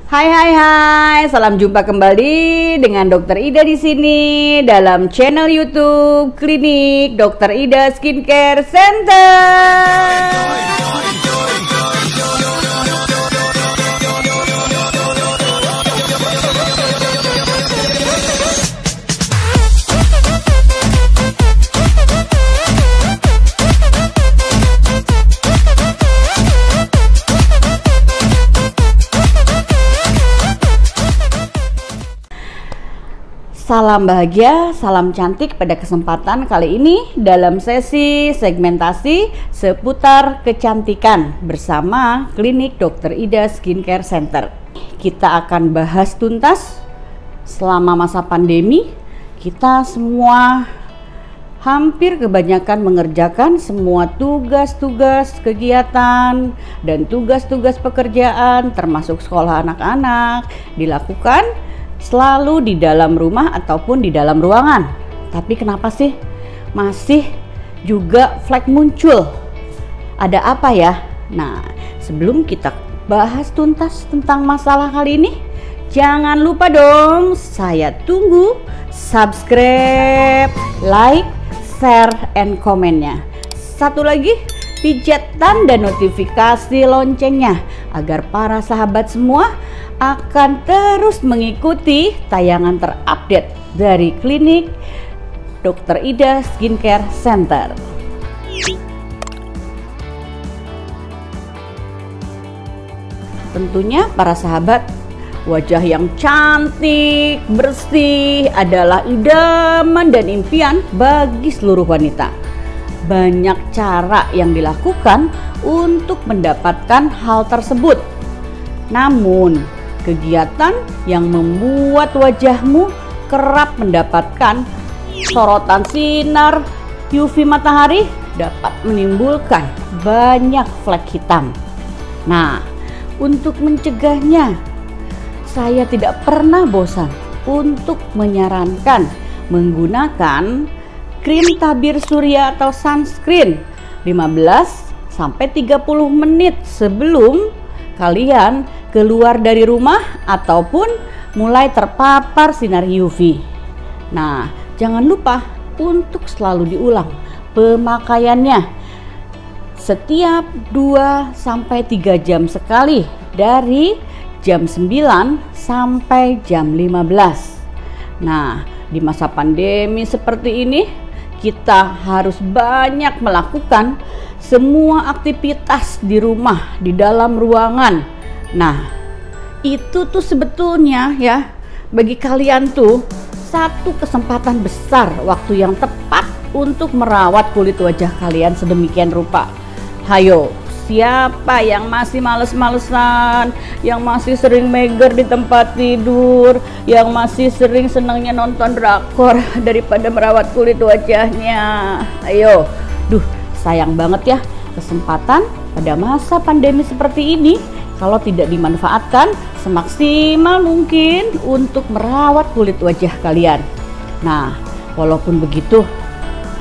Hai, salam jumpa kembali dengan Dokter Ida di sini dalam channel YouTube Klinik Dokter Ida Skincare Center. Salam bahagia, salam cantik pada kesempatan kali ini dalam sesi segmentasi seputar kecantikan bersama Klinik Dokter Ida Skincare Center. Kita akan bahas tuntas selama masa pandemi. Kita semua hampir kebanyakan mengerjakan semua tugas-tugas kegiatan dan tugas-tugas pekerjaan termasuk sekolah anak-anak dilakukan selalu di dalam rumah ataupun di dalam ruangan. Tapi kenapa sih masih juga flek muncul? Ada apa ya? Nah, sebelum kita bahas tuntas tentang masalah kali ini, jangan lupa dong, saya tunggu subscribe, like, share, and komennya. Satu lagi, pijat tanda notifikasi loncengnya agar para sahabat semua akan terus mengikuti tayangan terupdate dari Klinik Dokter Ida Skincare Center. Tentunya para sahabat, wajah yang cantik, bersih adalah idaman dan impian bagi seluruh wanita. Banyak cara yang dilakukan untuk mendapatkan hal tersebut. Namun, kegiatan yang membuat wajahmu kerap mendapatkan sorotan sinar UV matahari dapat menimbulkan banyak flek hitam. Nah, untuk mencegahnya, saya tidak pernah bosan untuk menyarankan menggunakan krim tabir surya atau sunscreen 15-30 menit sebelum kalian keluar dari rumah ataupun mulai terpapar sinar UV. Nah, jangan lupa untuk selalu diulang pemakaiannya setiap 2-3 jam sekali dari jam 9 sampai jam 15. Nah, di masa pandemi seperti ini kita harus banyak melakukan semua aktivitas di rumah, di dalam ruangan. Nah, itu tuh sebetulnya ya, bagi kalian tuh satu kesempatan besar, waktu yang tepat untuk merawat kulit wajah kalian sedemikian rupa. Hayo, siapa yang masih males-malesan, yang masih sering mager di tempat tidur, yang masih sering senangnya nonton drakor daripada merawat kulit wajahnya? Ayo, sayang banget ya kesempatan pada masa pandemi seperti ini kalau tidak dimanfaatkan semaksimal mungkin untuk merawat kulit wajah kalian. Nah, walaupun begitu,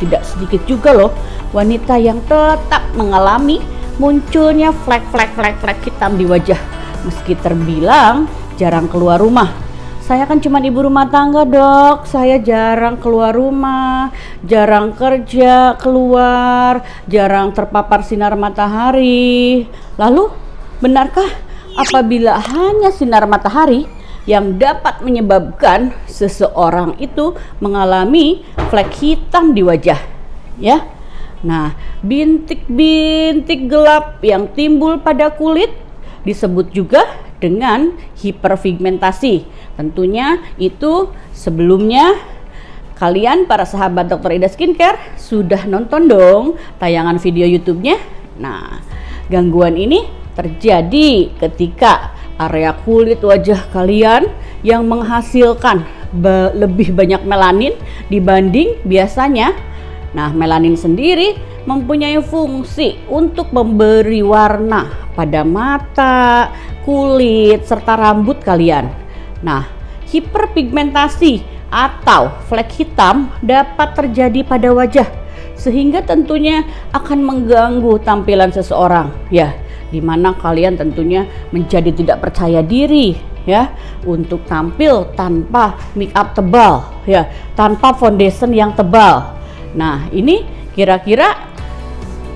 tidak sedikit juga loh wanita yang tetap mengalami munculnya flek hitam di wajah meski terbilang jarang keluar rumah. Saya kan cuma ibu rumah tangga, Dok. Saya jarang keluar rumah, jarang kerja keluar, jarang terpapar sinar matahari. Lalu, benarkah apabila hanya sinar matahari yang dapat menyebabkan seseorang itu mengalami flek hitam di wajah? Ya. Nah, bintik-bintik gelap yang timbul pada kulit disebut juga dengan hiperpigmentasi. Tentunya itu sebelumnya kalian para sahabat Dokter Ida Skincare sudah nonton dong tayangan video YouTube-nya. Nah, gangguan ini terjadi ketika area kulit wajah kalian yang menghasilkan lebih banyak melanin dibanding biasanya. Nah, melanin sendiri mempunyai fungsi untuk memberi warna pada mata, kulit, serta rambut kalian. Nah, hiperpigmentasi atau flek hitam dapat terjadi pada wajah sehingga tentunya akan mengganggu tampilan seseorang ya, dimana kalian tentunya menjadi tidak percaya diri ya untuk tampil tanpa make up tebal ya, tanpa foundation yang tebal. Nah, ini kira-kira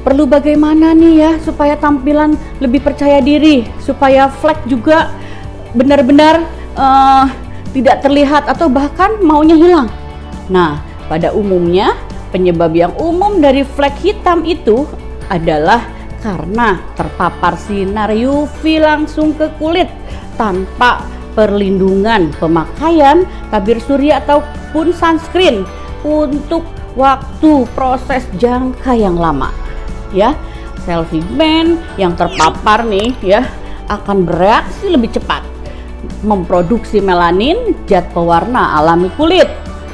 perlu bagaimana nih ya supaya tampilan lebih percaya diri, supaya flek juga benar-benar tidak terlihat atau bahkan maunya hilang. Nah, pada umumnya penyebab yang umum dari flek hitam itu adalah karena terpapar sinar UV langsung ke kulit tanpa perlindungan pemakaian tabir surya ataupun sunscreen untuk waktu proses jangka yang lama. Ya, sel pigmen yang terpapar nih ya akan bereaksi lebih cepat memproduksi melanin, zat pewarna alami kulit.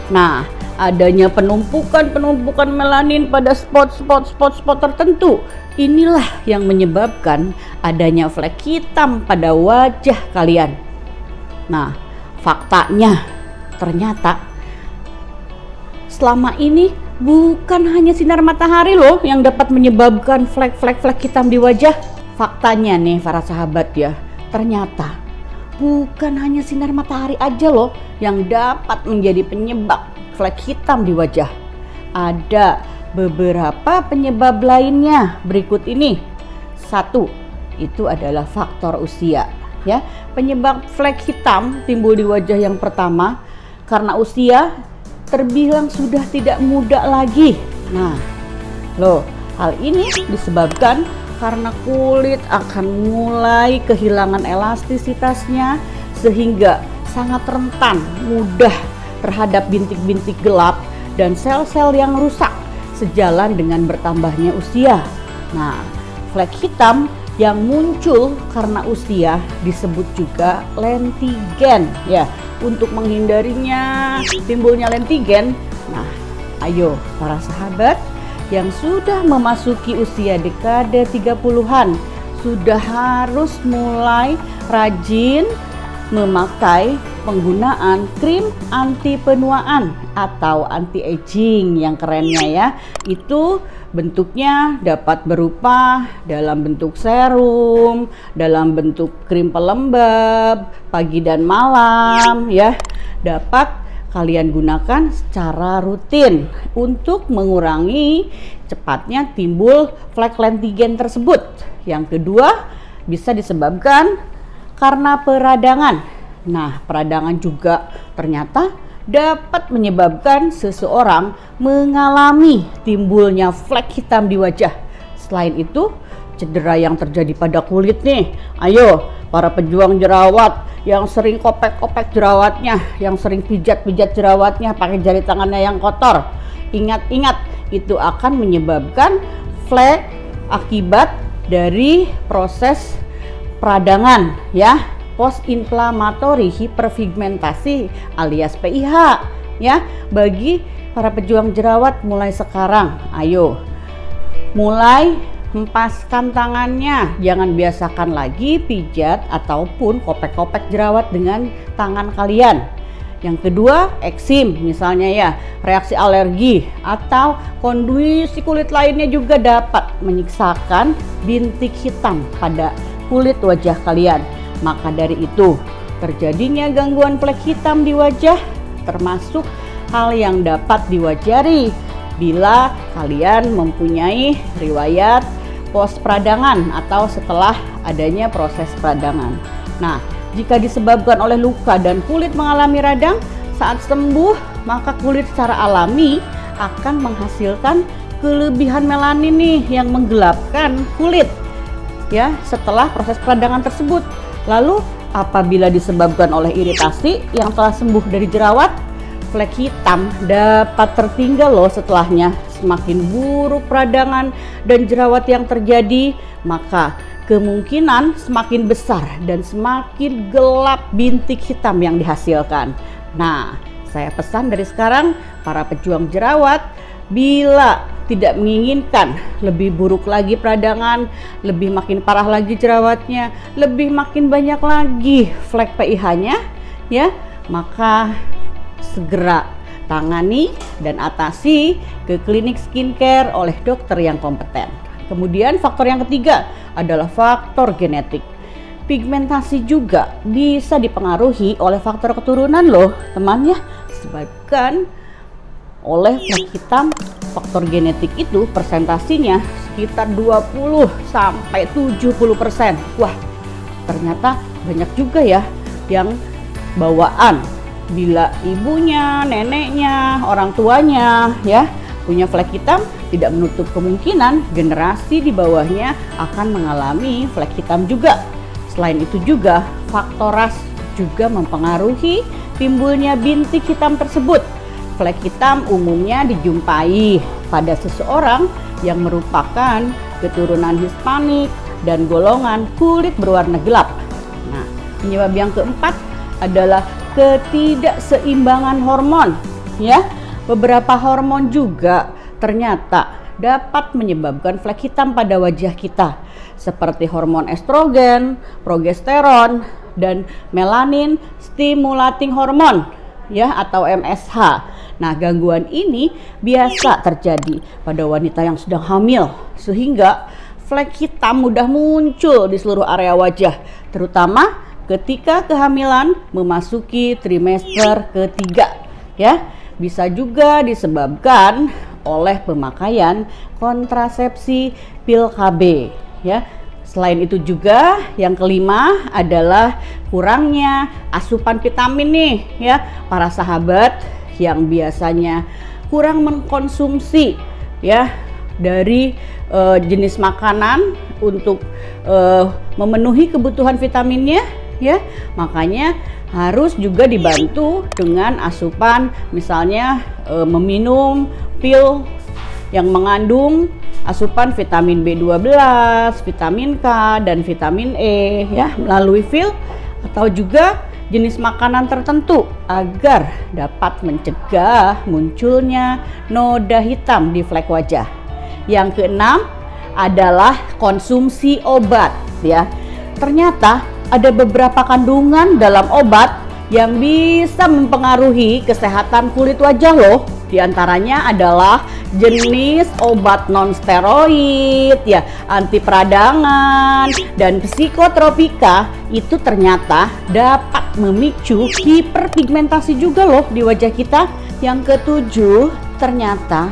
Nah, adanya penumpukan melanin pada spot tertentu, inilah yang menyebabkan adanya flek hitam pada wajah kalian. Nah, faktanya ternyata selama ini bukan hanya sinar matahari loh yang dapat menyebabkan flek hitam di wajah. Faktanya nih para sahabat ya, ternyata bukan hanya sinar matahari aja loh yang dapat menjadi penyebab flek hitam di wajah. Ada beberapa penyebab lainnya berikut ini. Satu, itu adalah faktor usia ya. Penyebab flek hitam timbul di wajah yang pertama karena usia terbilang sudah tidak muda lagi. Nah, loh, hal ini disebabkan karena kulit akan mulai kehilangan elastisitasnya sehingga sangat rentan mudah terhadap bintik-bintik gelap dan sel-sel yang rusak sejalan dengan bertambahnya usia. Nah, flek hitam yang muncul karena usia disebut juga lentigen ya. Untuk menghindarinya timbulnya lentigen, nah ayo para sahabat yang sudah memasuki usia dekade 30-an sudah harus mulai rajin memakai penggunaan krim anti penuaan atau anti aging yang kerennya ya. Itu bentuknya dapat berupa dalam bentuk serum, dalam bentuk krim pelembab pagi dan malam ya. Dapat kalian gunakan secara rutin untuk mengurangi cepatnya timbul flek lentigen tersebut. Yang kedua bisa disebabkan karena peradangan. Nah, peradangan juga ternyata dapat menyebabkan seseorang mengalami timbulnya flek hitam di wajah. Selain itu, cedera yang terjadi pada kulit nih. Ayo, para pejuang jerawat yang sering kopek-kopek jerawatnya, yang sering pijat-pijat jerawatnya pakai jari tangannya yang kotor. Ingat-ingat, itu akan menyebabkan flek akibat dari proses peradangan ya, post inflammatory hyperpigmentasi alias PIH ya. Bagi para pejuang jerawat mulai sekarang, ayo mulai hempaskan tangannya, jangan biasakan lagi pijat ataupun kopek-kopek jerawat dengan tangan kalian. Yang kedua, eksim misalnya ya, reaksi alergi atau kondisi kulit lainnya juga dapat menyiksakan bintik hitam pada kulit wajah kalian. Maka dari itu, terjadinya gangguan flek hitam di wajah termasuk hal yang dapat diwajari bila kalian mempunyai riwayat post peradangan atau setelah adanya proses peradangan. Nah, jika disebabkan oleh luka dan kulit mengalami radang, saat sembuh maka kulit secara alami akan menghasilkan kelebihan melanin nih yang menggelapkan kulit ya setelah proses peradangan tersebut. Lalu apabila disebabkan oleh iritasi yang telah sembuh dari jerawat, flek hitam dapat tertinggal loh setelahnya. Semakin buruk peradangan dan jerawat yang terjadi, maka kemungkinan semakin besar dan semakin gelap bintik hitam yang dihasilkan. Nah, saya pesan dari sekarang para pejuang jerawat, bila tidak menginginkan lebih buruk lagi peradangan, lebih makin parah lagi jerawatnya, lebih makin banyak lagi flek PIH-nya ya, maka segera tangani dan atasi ke klinik skincare oleh dokter yang kompeten. Kemudian faktor yang ketiga adalah faktor genetik. Pigmentasi juga bisa dipengaruhi oleh faktor keturunan loh teman ya, disebabkan oleh flek hitam. Faktor genetik itu persentasinya sekitar 20-70%. Wah, ternyata banyak juga ya yang bawaan. Bila ibunya, neneknya, orang tuanya ya punya flek hitam, tidak menutup kemungkinan generasi di bawahnya akan mengalami flek hitam juga. Selain itu juga faktor ras juga mempengaruhi timbulnya bintik hitam tersebut. Flek hitam umumnya dijumpai pada seseorang yang merupakan keturunan Hispanik dan golongan kulit berwarna gelap. Nah, penyebab yang keempat adalah ketidakseimbangan hormon ya. Beberapa hormon juga ternyata dapat menyebabkan flek hitam pada wajah kita, seperti hormon estrogen, progesteron, dan melanin stimulating hormone ya atau MSH. Nah, gangguan ini biasa terjadi pada wanita yang sedang hamil, sehingga flek hitam mudah muncul di seluruh area wajah, terutama ketika kehamilan memasuki trimester ketiga ya. Bisa juga disebabkan oleh pemakaian kontrasepsi pil KB ya. Selain itu juga yang kelima adalah kurangnya asupan vitamin nih ya. Para sahabat yang biasanya kurang mengkonsumsi ya dari jenis makanan untuk memenuhi kebutuhan vitaminnya ya, makanya harus juga dibantu dengan asupan, misalnya meminum pil yang mengandung asupan vitamin B12, vitamin K, dan vitamin E ya melalui pil atau juga jenis makanan tertentu agar dapat mencegah munculnya noda hitam di flek wajah. Yang keenam adalah konsumsi obat ya. Ternyata ada beberapa kandungan dalam obat yang bisa mempengaruhi kesehatan kulit wajah loh. Di antaranya adalah jenis obat non-steroid ya, anti peradangan, dan psikotropika itu ternyata dapat memicu hiperpigmentasi juga loh di wajah kita. Yang ketujuh, ternyata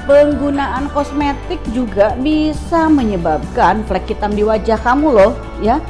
penggunaan kosmetik juga bisa menyebabkan flek hitam di wajah kamu loh ya.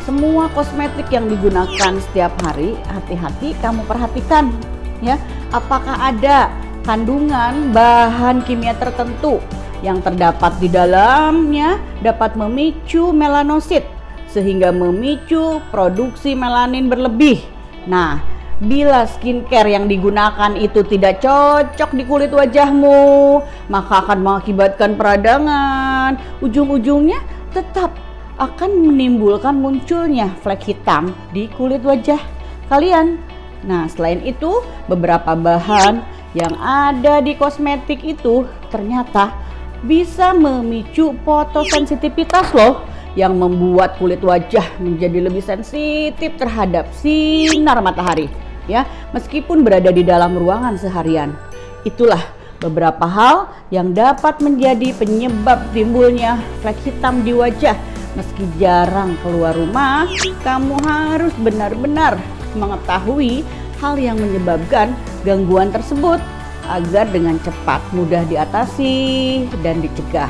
Semua kosmetik yang digunakan setiap hari, hati-hati kamu perhatikan ya, apakah ada kandungan bahan kimia tertentu yang terdapat di dalamnya dapat memicu melanosit sehingga memicu produksi melanin berlebih. Nah, bila skincare yang digunakan itu tidak cocok di kulit wajahmu, maka akan mengakibatkan peradangan. Ujung-ujungnya tetap akan menimbulkan munculnya flek hitam di kulit wajah kalian. Nah, selain itu beberapa bahan yang ada di kosmetik itu ternyata bisa memicu fotosensitivitas loh, yang membuat kulit wajah menjadi lebih sensitif terhadap sinar matahari ya, meskipun berada di dalam ruangan seharian. Itulah beberapa hal yang dapat menjadi penyebab timbulnya flek hitam di wajah. Meski jarang keluar rumah, kamu harus benar-benar mengetahui hal yang menyebabkan gangguan tersebut agar dengan cepat mudah diatasi dan dicegah.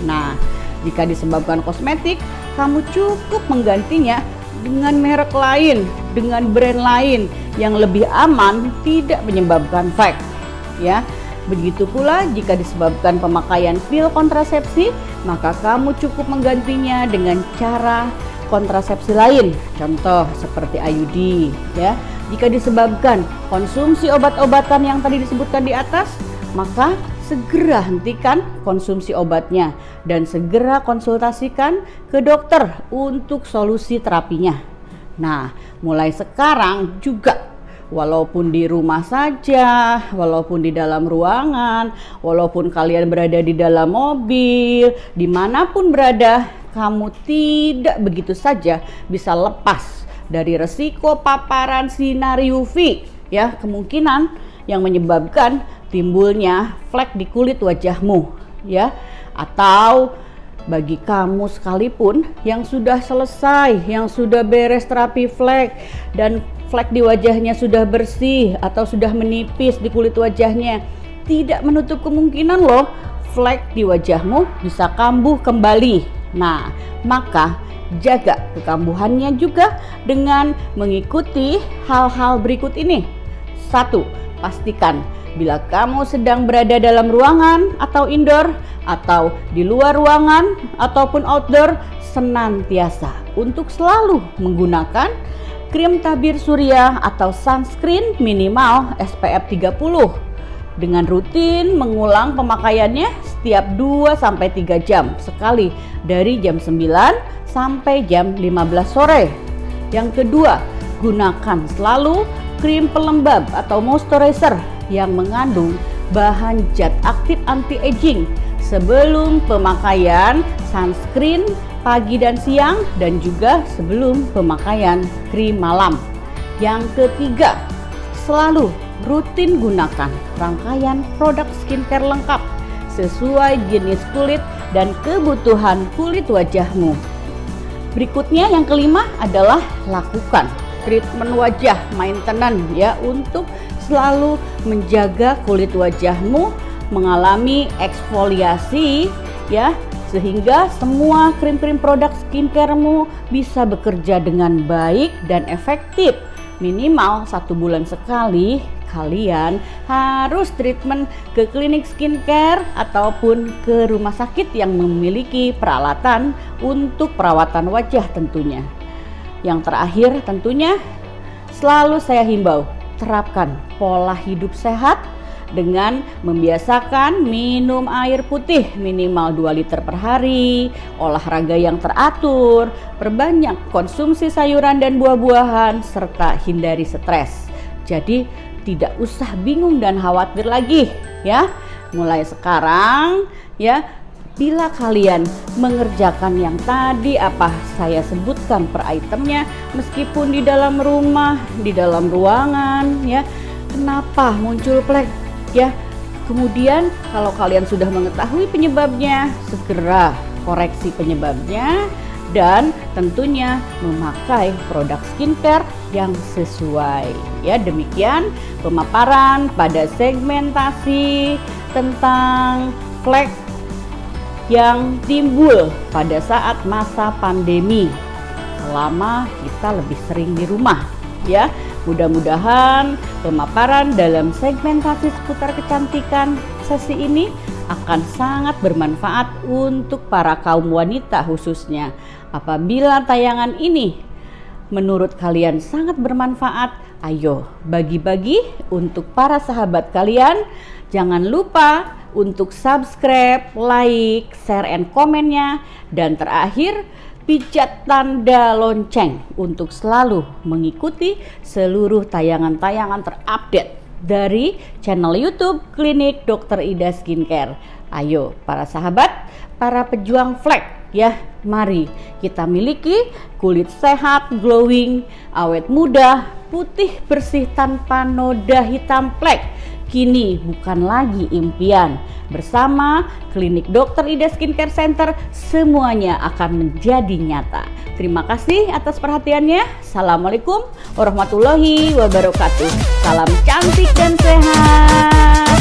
Nah, jika disebabkan kosmetik, kamu cukup menggantinya dengan merek lain, dengan brand lain yang lebih aman, tidak menyebabkan flek ya. Begitu pula jika disebabkan pemakaian pil kontrasepsi, maka kamu cukup menggantinya dengan cara kontrasepsi lain, contoh seperti IUD ya. Jika disebabkan konsumsi obat-obatan yang tadi disebutkan di atas, maka segera hentikan konsumsi obatnya dan segera konsultasikan ke dokter untuk solusi terapinya. Nah, mulai sekarang juga, walaupun di rumah saja, walaupun di dalam ruangan, walaupun kalian berada di dalam mobil, dimanapun berada, kamu tidak begitu saja bisa lepas dari resiko paparan sinar UV ya, kemungkinan yang menyebabkan timbulnya flek di kulit wajahmu ya, atau bagi kamu sekalipun yang sudah selesai, yang sudah beres terapi flek dan flek di wajahnya sudah bersih atau sudah menipis di kulit wajahnya, tidak menutup kemungkinan loh flek di wajahmu bisa kambuh kembali. Nah, maka jaga kekambuhannya juga dengan mengikuti hal-hal berikut ini. 1. Pastikan bila kamu sedang berada dalam ruangan atau indoor atau di luar ruangan ataupun outdoor, senantiasa untuk selalu menggunakan krim tabir surya atau sunscreen minimal SPF 30 dengan rutin mengulang pemakaiannya setiap 2-3 jam sekali dari jam 9 sampai jam 15 sore. Yang kedua, gunakan selalu krim pelembab atau moisturizer yang mengandung bahan zat aktif anti-aging sebelum pemakaian sunscreen pagi dan siang dan juga sebelum pemakaian krim malam. Yang ketiga, selalu rutin gunakan rangkaian produk skincare lengkap sesuai jenis kulit dan kebutuhan kulit wajahmu. Berikutnya yang kelima adalah lakukan treatment wajah maintenance ya, untuk selalu menjaga kulit wajahmu mengalami eksfoliasi ya, sehingga semua krim-krim produk skincaremu bisa bekerja dengan baik dan efektif. Minimal 1 bulan sekali kalian harus treatment ke klinik skincare ataupun ke rumah sakit yang memiliki peralatan untuk perawatan wajah tentunya. Yang terakhir tentunya selalu saya himbau, terapkan pola hidup sehat dengan membiasakan minum air putih minimal 2 liter per hari, olahraga yang teratur, perbanyak konsumsi sayuran dan buah-buahan, serta hindari stres. Jadi tidak usah bingung dan khawatir lagi ya. Mulai sekarang ya, bila kalian mengerjakan yang tadi apa saya sebutkan per itemnya, meskipun di dalam rumah, di dalam ruangan ya, kenapa muncul flek ya, kemudian kalau kalian sudah mengetahui penyebabnya, segera koreksi penyebabnya dan tentunya memakai produk skincare yang sesuai ya. Demikian pemaparan pada segmentasi tentang flek yang timbul pada saat masa pandemi selama kita lebih sering di rumah ya. Mudah-mudahan pemaparan dalam segmentasi seputar kecantikan sesi ini akan sangat bermanfaat untuk para kaum wanita khususnya. Apabila tayangan ini menurut kalian sangat bermanfaat, ayo bagi-bagi untuk para sahabat kalian. Jangan lupa untuk subscribe, like, share, and komennya. Dan terakhir, pijat tanda lonceng untuk selalu mengikuti seluruh tayangan-tayangan terupdate dari channel YouTube Klinik Dr. Ida Skincare. Ayo para sahabat, para pejuang flek ya, mari kita miliki kulit sehat, glowing, awet muda, putih bersih tanpa noda hitam flek. Kini bukan lagi impian. Bersama Klinik Dr. Ida Skincare Center, semuanya akan menjadi nyata. Terima kasih atas perhatiannya. Assalamualaikum warahmatullahi wabarakatuh. Salam cantik dan sehat.